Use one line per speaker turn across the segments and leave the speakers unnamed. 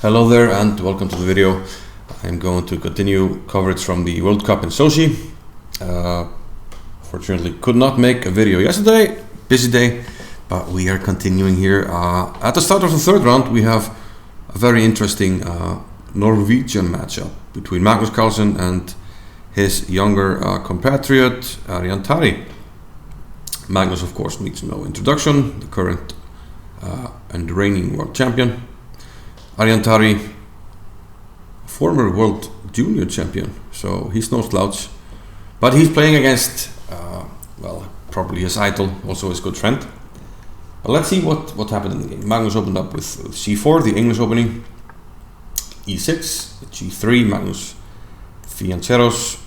Hello there and welcome to the video. I'm going to continue coverage from the World Cup in Sochi. Fortunately could not make a video yesterday, busy day, but we are continuing here. At the start of the third round we have a very interesting Norwegian matchup between Magnus Carlsen and his younger compatriot Jan. Magnus of course needs no introduction, the current and reigning world champion. Jan, former world junior champion, so he's no slouch, but he's playing against well, probably his idol, also his good friend. But let's see what happened in the game. Magnus opened up with c4, the English opening, e6, g3, Magnus fianceros,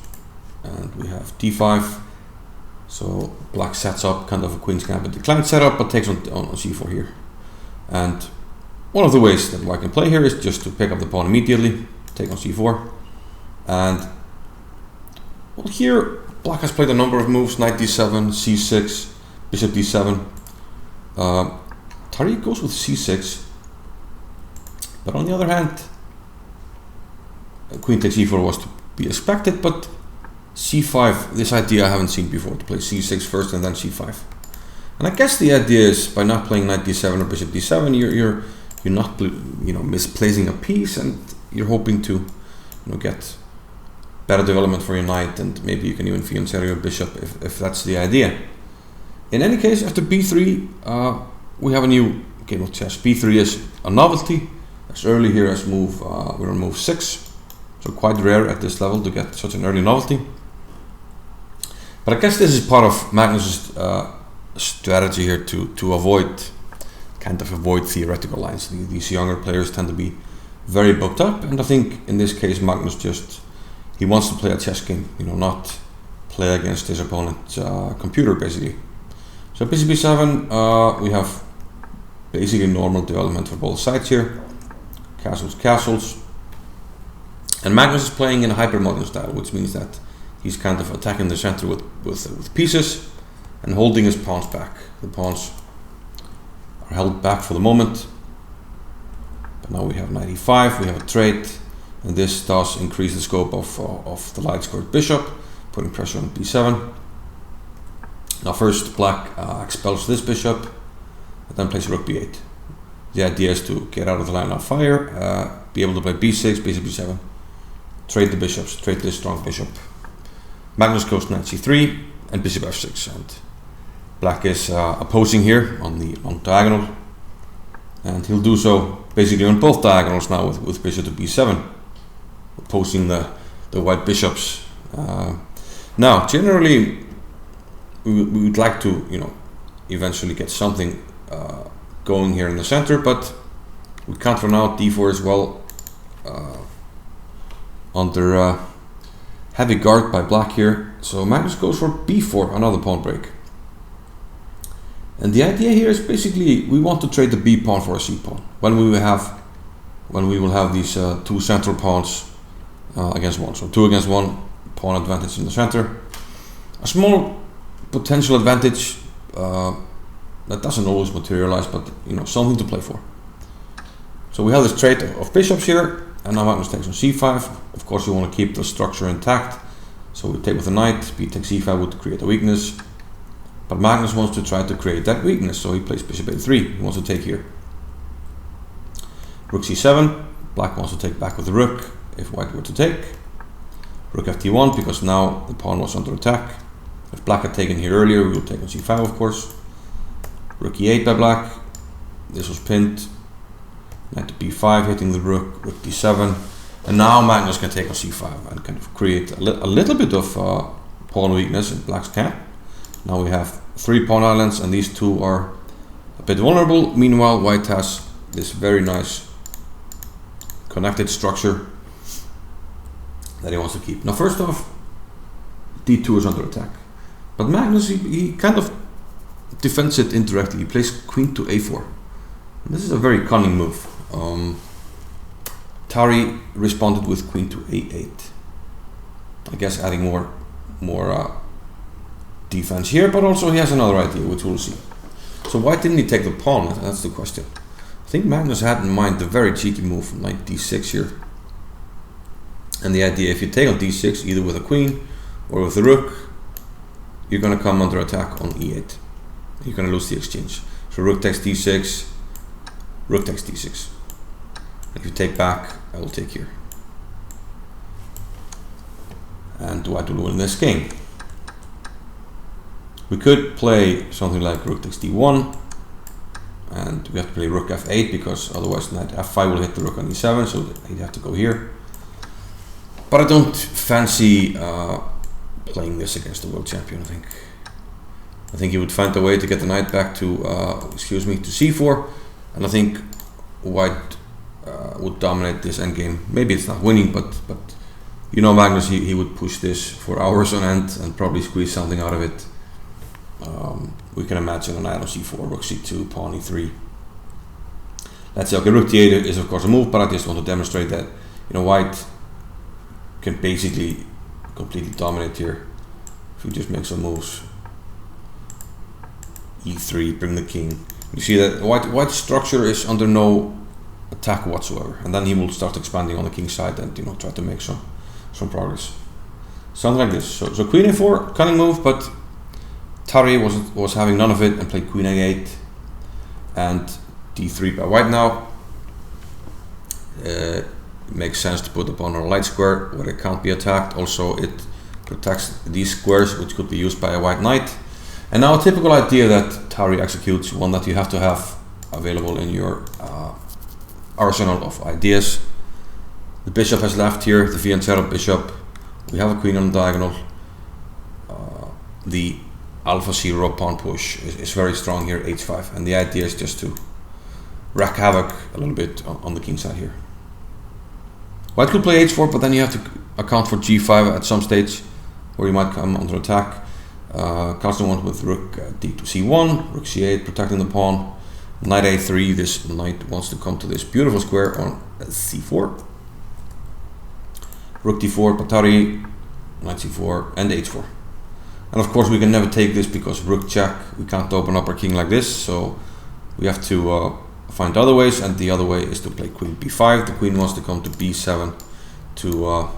and we have d5. So black sets up kind of a queen's gambit declined setup, but takes on c4 here. And one of the ways that white can play here is just to pick up the pawn immediately, take on c4. And well, here black has played a number of moves: knight d7, c6, bishop d7. Tariq goes with c6, but on the other hand, queen takes e4 was to be expected, but c5, this idea I haven't seen before, to play c6 first and then c5. And I guess the idea is by not playing knight d7 or bishop d7, you're not misplacing a piece, and you're hoping to get better development for your knight, and maybe you can even fiancere your bishop if that's the idea. In any case, after b3 we have a new game of chess. b3 is a novelty, as early here as we're on move 6, so quite rare at this level to get such an early novelty. But I guess this is part of Magnus's strategy here to avoid theoretical lines. These younger players tend to be very booked up, and I think in this case Magnus he wants to play a chess game, not play against his opponent's computer basically. So bishop b7, we have basically normal development for both sides here, castles, and Magnus is playing in a hyper-modern style, which means that he's kind of attacking the center with pieces and holding his pawns back. The pawns are held back for the moment, but now we have knight e5, we have a trade, and this does increase the scope of the light squared bishop, putting pressure on b7. Now first black expels this bishop and then plays rook b8. The idea is to get out of the line of fire, be able to play b6, bishop b7, trade the bishops, trade this strong bishop. Magnus goes knight c3 and bishop f6, and black is opposing here on diagonal, and he'll do so basically on both diagonals now with bishop to b7, opposing the white bishops. Now generally we would like to eventually get something going here in the center, but we can't run out. d4 as well under heavy guard by black here, so Magnus goes for b4, another pawn break. And the idea here is basically we want to trade the b pawn for a c pawn when we will have these two central pawns against one. So 2 against 1, pawn advantage in the center. A small potential advantage that doesn't always materialize, but something to play for. So we have this trade of bishops here, and now Magnus takes on c5. Of course you want to keep the structure intact, so we take with the knight. b takes e5 would create a weakness, but Magnus wants to try to create that weakness, so he plays bishop a3. He wants to take here. Rook c7, black wants to take back with the rook if white were to take. Rook ft1, because now the pawn was under attack. If black had taken here earlier, we would take on c5 of course. Rook e8 by black, this was pinned. Knight to b5, hitting the rook, rook d7, and now Magnus can take on c5 and kind of create a little bit of pawn weakness in black's camp. Now we have 3 pawn islands, and these 2 are a bit vulnerable. Meanwhile, white has this very nice connected structure that he wants to keep. Now first off, d2 is under attack, but Magnus he kind of defends it indirectly. He plays queen to a4. And this is a very cunning move. Tari responded with queen to a8, I guess adding more defense here, but also he has another idea which we'll see. So why didn't he take the pawn? That's the question. I think Magnus had in mind the very cheeky move, knight d6 here. And the idea, if you take on d6, either with a queen or with a rook, you're going to come under attack on e8. You're going to lose the exchange. So rook takes d6, rook takes d6. If you take back, I will take here. And what do we win this game? We could play something like rook takes d1, and we have to play rook f8 because otherwise knight f5 will hit the rook on e7, so he'd have to go here. But I don't fancy playing this against the world champion. I think he would find a way to get the knight back to to c4, and I think white would dominate this endgame. Maybe it's not winning, but you know Magnus, he would push this for hours on end and probably squeeze something out of it. We can imagine a knight on c4, rook c2, pawn e3. Let's say, okay, rook d8 is of course a move, but I just want to demonstrate that, you know, white can basically completely dominate here if we just make some moves. e3, bring the king. You see that white's structure is under no attack whatsoever, and then he will start expanding on the king side and, you know, try to make some progress. Something like this. So queen a4, cunning move, but Tari was having none of it and played queen a8 and d3 by white now. It makes sense to put the pawn on a light square where it can't be attacked. Also, it protects these squares, which could be used by a white knight. And now a typical idea that Tari executes, one that you have to have available in your arsenal of ideas. The bishop has left here, the fianchetto bishop. We have a queen on the diagonal. The alpha 0 pawn push is very strong here, h5. And the idea is just to wreak havoc a little bit on the king side here. White could play h4, but then you have to account for g5 at some stage where you might come under attack. Carlsen went with rook d to c1, rook c8, protecting the pawn. Knight a3, this knight wants to come to this beautiful square on c4. Rook d4, Patari, knight c4, and h4. And of course we can never take this because rook check, we can't open up our king like this, so we have to find other ways, and the other way is to play queen b5. The queen wants to come to b7 to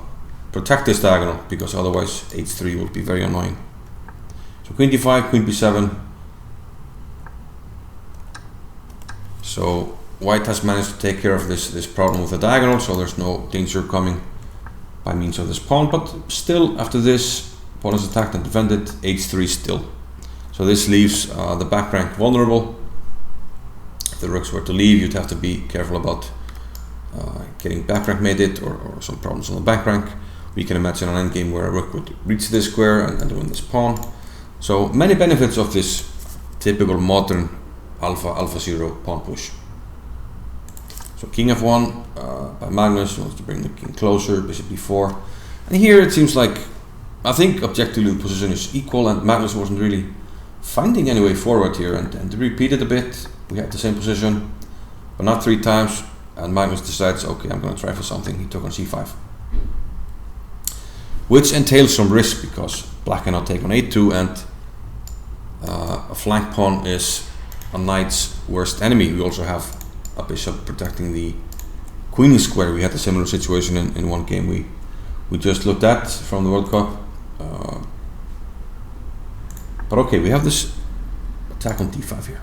protect this diagonal, because otherwise h3 will be very annoying. So queen d5, queen b7. So white has managed to take care of this problem with the diagonal, so there's no danger coming by means of this pawn, but still after this, pawn is attacked and defended, h3 still. So this leaves the back rank vulnerable. If the rooks were to leave, you'd have to be careful about getting back rank mated or some problems on the back rank. We can imagine an endgame where a rook would reach this square and win this pawn. So many benefits of this typical modern alpha 0 pawn push. So king f1 by Magnus wants to bring the king closer, bishop b4. And here it seems like, I think objectively the position is equal, and Magnus wasn't really finding any way forward here, and to repeat it a bit, we had the same position, but not 3 times, and Magnus decides, okay, I'm going to try for something. He took on c5. Which entails some risk, because black cannot take on a2, and a flank pawn is a knight's worst enemy. We also have a bishop protecting the queen square. We had a similar situation in one game we just looked at from the World Cup. But okay, we have this attack on d5 here.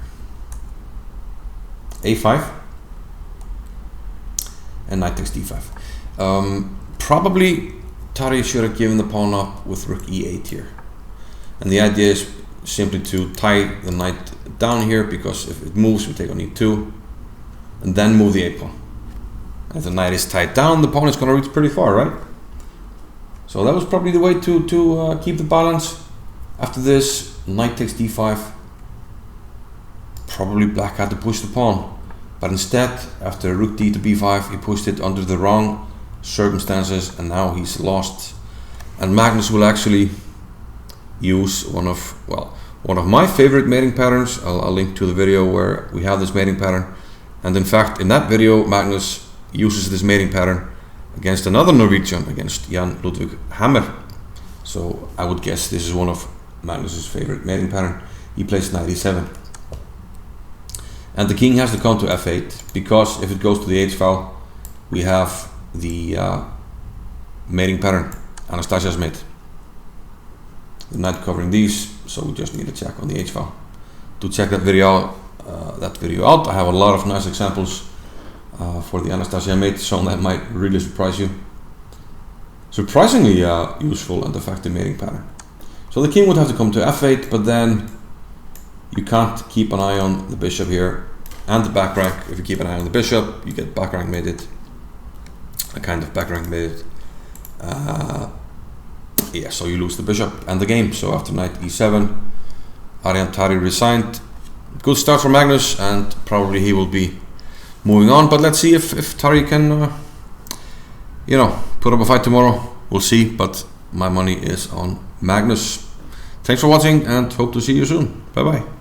a5 and knight takes d5. Probably Tari should have given the pawn up with rook e8 here. And the idea is simply to tie the knight down here, because if it moves, we take on e2 and then move the a pawn. If the knight is tied down, the pawn is going to reach pretty far, right? So that was probably the way to keep the balance. After this, knight takes d5. Probably black had to push the pawn, but instead, after rook d to b5, he pushed it under the wrong circumstances, and now he's lost. And Magnus will actually use one of my favorite mating patterns. I'll link to the video where we have this mating pattern. And in fact, in that video, Magnus uses this mating pattern against another Norwegian, against Jan Ludvig Hammer. So I would guess this is one of Magnus's favorite mating pattern. He plays knight e7. And the king has to come to f8, because if it goes to the h file, we have the mating pattern. Anastasia's mate. The knight covering these, so we just need to check on the h file. To check that video out, I have a lot of nice examples for the Anastasia mate, so that might really surprise you. Surprisingly useful and effective mating pattern. So the king would have to come to f8, but then you can't keep an eye on the bishop here and the back rank. If you keep an eye on the bishop, you get back rank mated, a kind of back rank mated. Yeah, so you lose the bishop and the game. So after knight e7, Arjan Tari resigned. Good start for Magnus, and probably he will be moving on. But let's see if Tari can, put up a fight tomorrow. We'll see, but my money is on Magnus. Thanks for watching, and hope to see you soon. Bye bye.